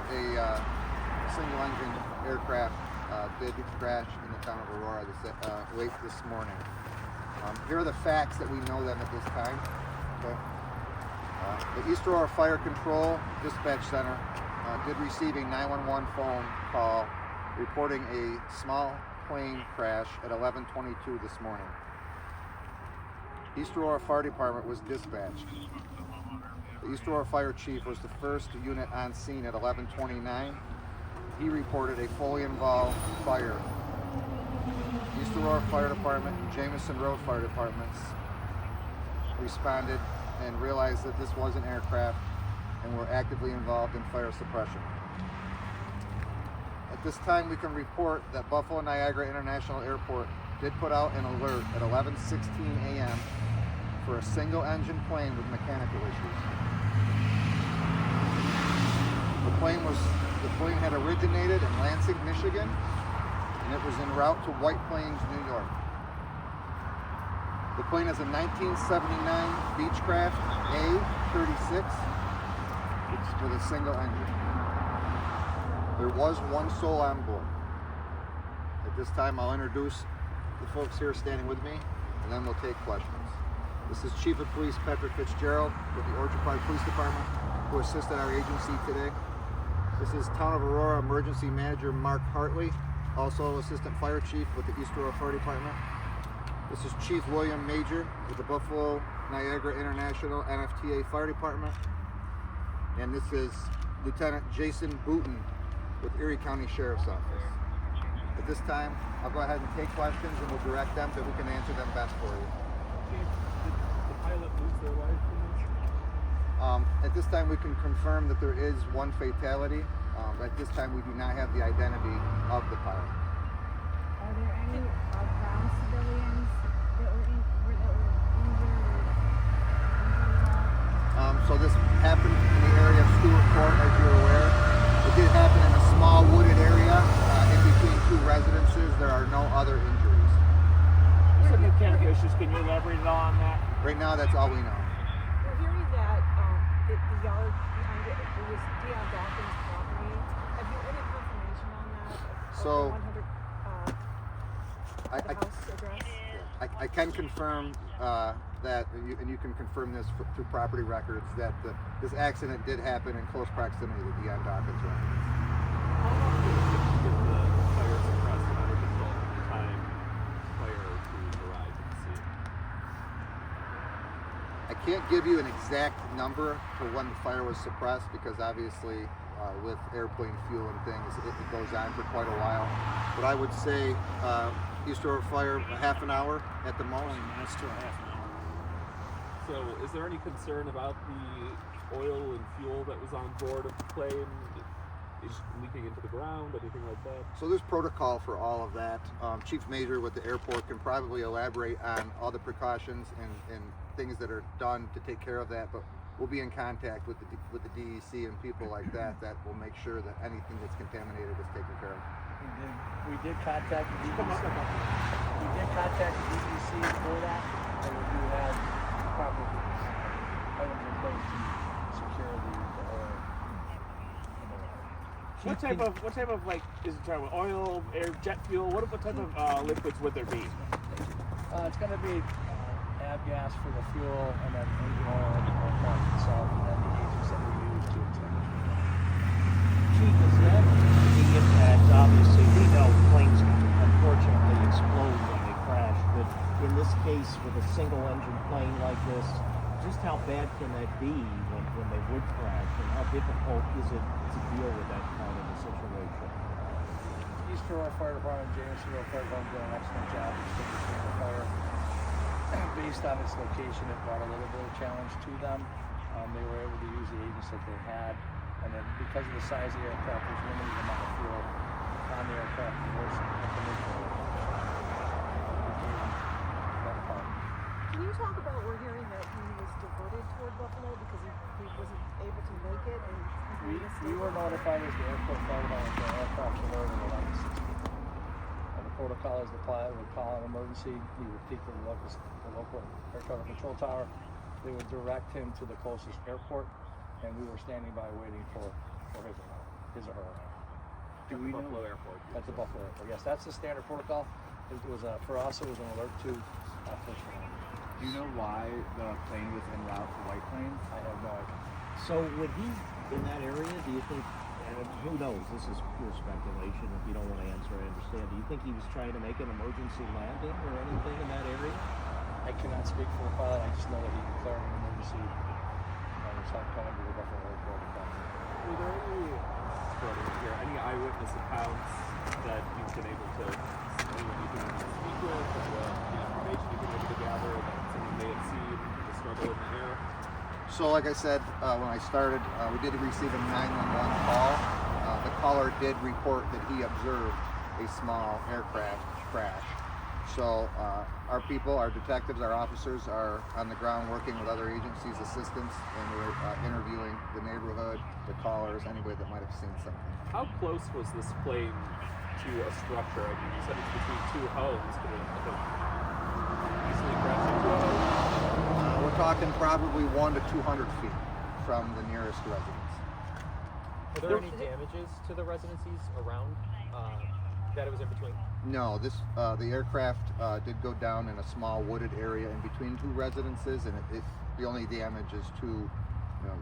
that a single-engine aircraft did crash in the town of Aurora late this morning. Here are the facts that we know them at this time. Okay. The East Aurora Fire Control Dispatch Center did receive a 911 phone call reporting a small plane crash at 11:22 this morning. East Aurora Fire Department was dispatched. The East Aurora Fire Chief was the first unit on scene at 11:29. He reported a fully involved fire. East Aurora Fire Department and Jamison Road Fire Departments responded and realized that this was an aircraft and were actively involved in fire suppression. At this time, we can report that Buffalo Niagara International Airport did put out an alert at 11:16 a.m. for a single-engine plane with mechanical issues. The plane had originated in Lansing, Michigan, and it was en route to White Plains, New York. The plane is a 1979 Beechcraft A-36 with a single engine. There was one soul on board. At this time, I'll introduce the folks here standing with me, and then we'll take questions. This is Chief of Police Patrick Fitzgerald with the Orchard Park Police Department, who assisted our agency today. This is Town of Aurora Emergency Manager Mark Hartley, also Assistant Fire Chief with the East Aurora Fire Department. This is Chief William Major with the Buffalo Niagara International NFTA Fire Department. And this is Lieutenant Jason Booten with Erie County Sheriff's Office. At this time, I'll go ahead and take questions and we'll direct them so we can answer them best for you. Did the pilot lose their life in this? At this time, we can confirm that there is one fatality. At this time, we do not have the identity of the pilot. Are there any ground civilians that were injured or So this happened in the area of Stewart Court, as you're aware. It did happen in a small wooded area in between two residences. There are no other injuries. You said mechanical issues. Can you elaborate on that? Right now, that's all we know. We're hearing that the yard behind it was Dion Dawkins' property. Have you any confirmation on that? So, the 100 the house address? I can confirm that, and you can confirm this through property records, that this accident did happen in close proximity to Dion Dawkins' residence. Get the fire suppressed and under control at the time fire crews arrived at the scene. I can't give you an exact number for when the fire was suppressed because obviously with airplane fuel and things, it goes on for quite a while. But I would say East Aurora Fire, a half an hour at the most. That's to a half an hour. So is there any concern about the oil and fuel that was on board of the plane? Is leaking into the ground, anything like that? So there's protocol for all of that. Chief Major with the airport can probably elaborate on all the precautions and things that are done to take care of that, but we'll be in contact with the DEC and people like that will make sure that anything that's contaminated is taken care of. We did contact the DEC. We did contact the DEC for that, and we do have proper items in place to secure the oil. What type of like is it talking about oil, air, jet fuel? What type of liquids would there be? It's going to be avgas for the fuel, and then engine oil and the aircraft itself, and then the agents that we use to extinguish the fire. Chief, is that the impact? Obviously, we know planes can unfortunately explode when they crash, but in this case, with a single-engine plane like this, just how bad can that be when they would crash, and how difficult is it to deal with that kind of a situation? East Aurora Fire Department, Jamison Road Fire Department did an excellent job extinguishing the fire. Based on its location, it brought a little bit of challenge to them. They were able to use the agents that they had, and then because of the size of the aircraft, there's limited amount of fuel on the aircraft. Can you talk about, we're hearing that he was diverted toward Buffalo because he wasn't able to make it, and we were notified as the airport fire department that the aircraft was lowered at 11:16. And the protocol is the pilot would call an emergency. He would speak to the local air traffic control tower. They would direct him to the closest airport, and we were standing by waiting for his arrival. his or her. Do we know Buffalo Airport? At the Buffalo Airport. Yes, that's the standard protocol. It was for us. It was an alert to first responders. Do you know why the plane was en route to White Plains? I have no idea. So would he, in that area, do you think, and who knows, this is pure speculation, if you don't want to answer, I understand. Do you think he was trying to make an emergency landing or anything in that area? I cannot speak for the pilot. I just know that he declared an emergency and was coming to the Buffalo Airport. Were there any eyewitness accounts that you've been able to, anyone you can speak with, or the information you've been able to gather that someone may have seen the struggle in the air? So like I said, when I started, we did receive a 911 call. The caller did report that he observed a small aircraft crash. So our people, our detectives, our officers are on the ground working with other agencies' assistants, and we're interviewing the neighborhood, the callers, anybody that might have seen something. How close was this plane to a structure? I mean, you said it's between two homes, but it could easily crash into a home? We're talking probably 100 to 200 feet from the nearest residence. Are there any damages to the residencies around that it was in between? No, the aircraft did go down in a small wooded area in between two residences, and the only damage is to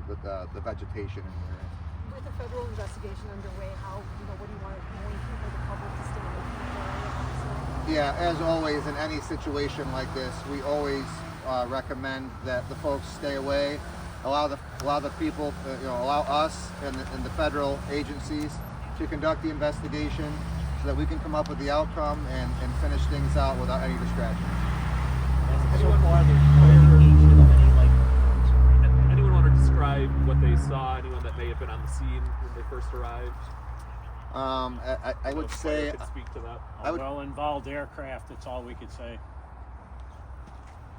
the vegetation in the area. With the federal investigation underway, what do you want people, the public, to stay away from the area? Yeah, as always, in any situation like this, we always recommend that the folks stay away. Allow the people, allow us and the federal agencies to conduct the investigation so that we can come up with the outcome and finish things out without any distraction. So far, there's no indication of any, like, Anyone want to describe what they saw? Anyone that may have been on the scene when they first arrived? I would say Could speak to that. I would- Well-involved aircraft, that's all we could say.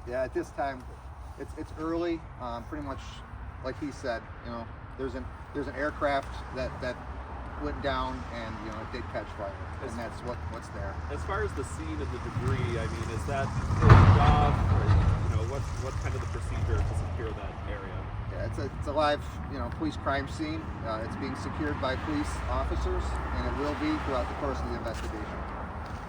yeah, at this time, it's early. Pretty much, like he said, there's an aircraft that went down, and it did catch fire, and that's what's there. As far as the scene and the debris, I mean, is that closed off, or what's kind of the procedure to secure that area? Yeah, it's a live police crime scene. It's being secured by police officers, and it will be throughout the course of the investigation.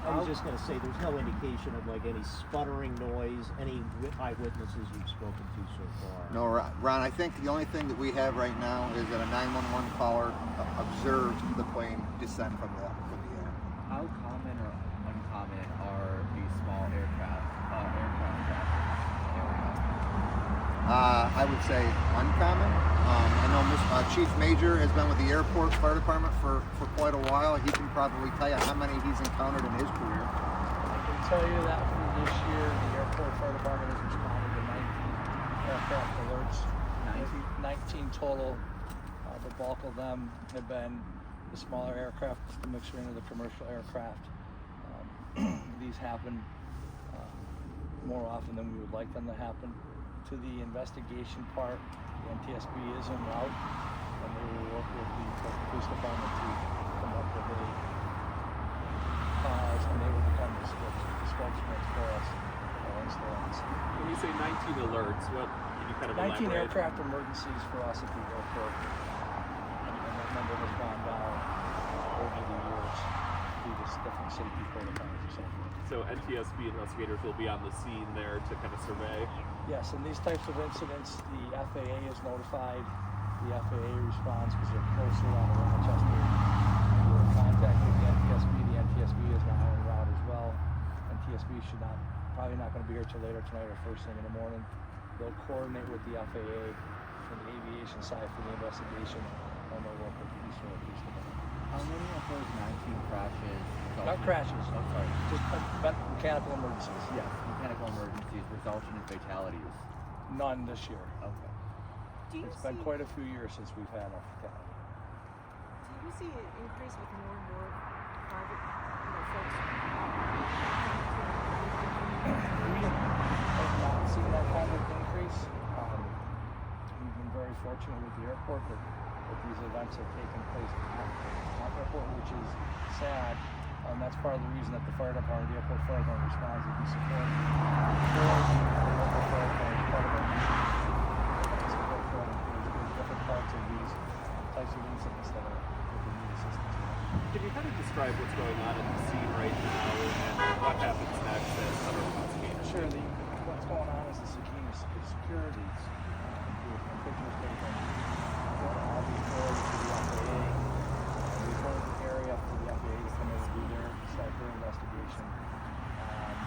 I was just going to say, there's no indication of like any sputtering noise, any eyewitnesses you've spoken to so far. No, Ron, I think the only thing that we have right now is that a 911 caller observed the plane descend from the air. How common or uncommon are these small aircraft crashes in the area? I would say uncommon. I know Chief Major has been with the airport fire department for quite a while. He can probably tell you how many he's encountered in his career. I can tell you that for this year, the airport fire department has responded to 19 aircraft alerts. 19 total. The bulk of them have been the smaller aircraft mixing into the commercial aircraft. These happen more often than we would like them to happen. To the investigation part, the NTSB is en route, and they will work with the police department to come up with a cause, and they will become the spokesman for us. When you say 19 alerts, what can you kind of 19 elaborate? aircraft emergencies for us at the airport, and that number has gone down over the years due to different safety protocols and so forth. So NTSB investigators will be on the scene there to kind of survey. Yes, in these types of incidents, the FAA is notified. The FAA responds because they're closer on the Rochester. We're in contact with the NTSB. The NTSB is now en route as well. NTSB probably not going to be here till later tonight or first thing in the morning. They'll coordinate with the FAA from the aviation side for the investigation, and they'll work with the East Aurora Police Department. How many of those 19 crashes? Not crashes. Oh, sorry. Just mechanical emergencies. Yes, mechanical emergencies resulting in fatalities. None this year. Okay. It's been quite a few years since we've had a fatality. Do you see an increase with more and more private folks? We have not seen that kind of increase. We've been very fortunate with the airport that these events have taken place at the airport, which is sad. That's part of the reason that the fire department, the airport fire department, responds to be supported. The local fire department is part of our mission. Support for them. There's different parts of these types of incidents that are Can you kind of describe what's going on at the scene right now and what happens next as Summer Months gain? Sure. What's going on is the securities. Pictures taken. All these boards to the FAA. We reported the area to the FAA to come in and do start their investigation.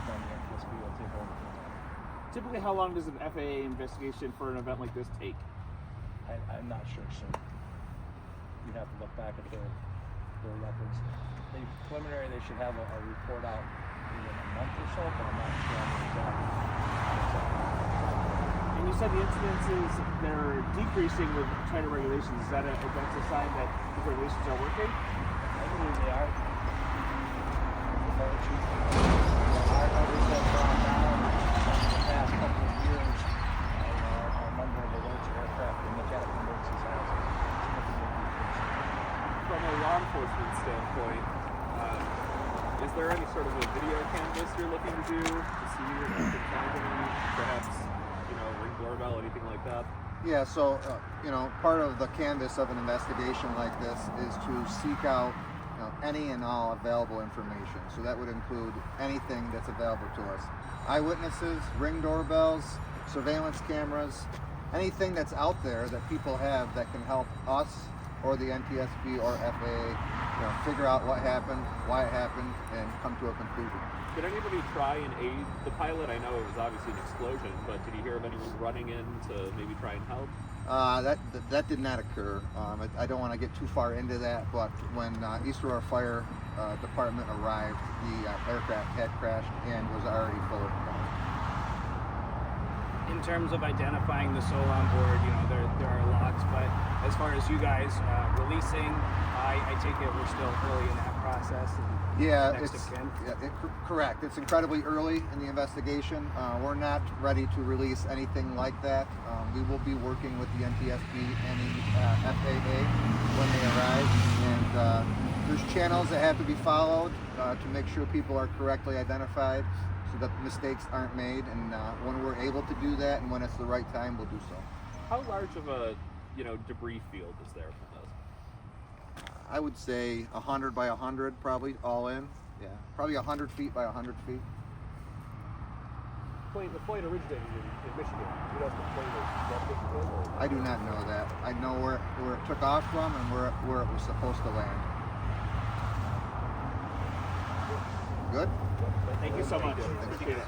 Then the NTSB will take over from there. Typically, how long does an FAA investigation for an event like this take? I'm not sure, sir. You'd have to look back at their records. Preliminary, they should have a report out within a month or so, but I'm not sure on the exact. And you said the incidences, they're decreasing with China regulations. Is that that's a sign that the regulations are working? I believe they are. The fire chief, our numbers have gone down in the past couple of years. Our number of alerts of aircraft and mechanical emergencies has significantly decreased. From a law enforcement standpoint, is there any sort of a video canvas you're looking to do to see if you can find any, perhaps, ring doorbell, anything like that? Yeah, so, part of the canvas of an investigation like this is to seek out any and all available information. So that would include anything that's available to us. Eyewitnesses, ring doorbells, surveillance cameras, anything that's out there that people have that can help us or the NTSB or FAA figure out what happened, why it happened, and come to a conclusion. Did anybody try and aid the pilot? I know it was obviously an explosion, but did you hear of anyone running in to maybe try and help? That did not occur. I don't want to get too far into that, but when East Aurora Fire Department arrived, the aircraft had crashed and was already full of water. In terms of identifying the soul on board, there are lots, but as far as you guys releasing, I take it we're still early in that process. Yeah, correct. It's incredibly early in the investigation. We're not ready to release anything like that. We will be working with the NTSB and the FAA when they arrive, and there's channels that have to be followed to make sure people are correctly identified so that mistakes aren't made. And when we're able to do that and when it's the right time, we'll do so. How large of a debris field is there from this? I would say 100 by 100, probably all in. Yeah, probably 100 feet by 100 feet. The plane originated in Michigan. Do you know if the plane was left Michigan? I do not know that. I know where it took off from and where it was supposed to land. Good? Thank you so much. Thank you. Appreciate it.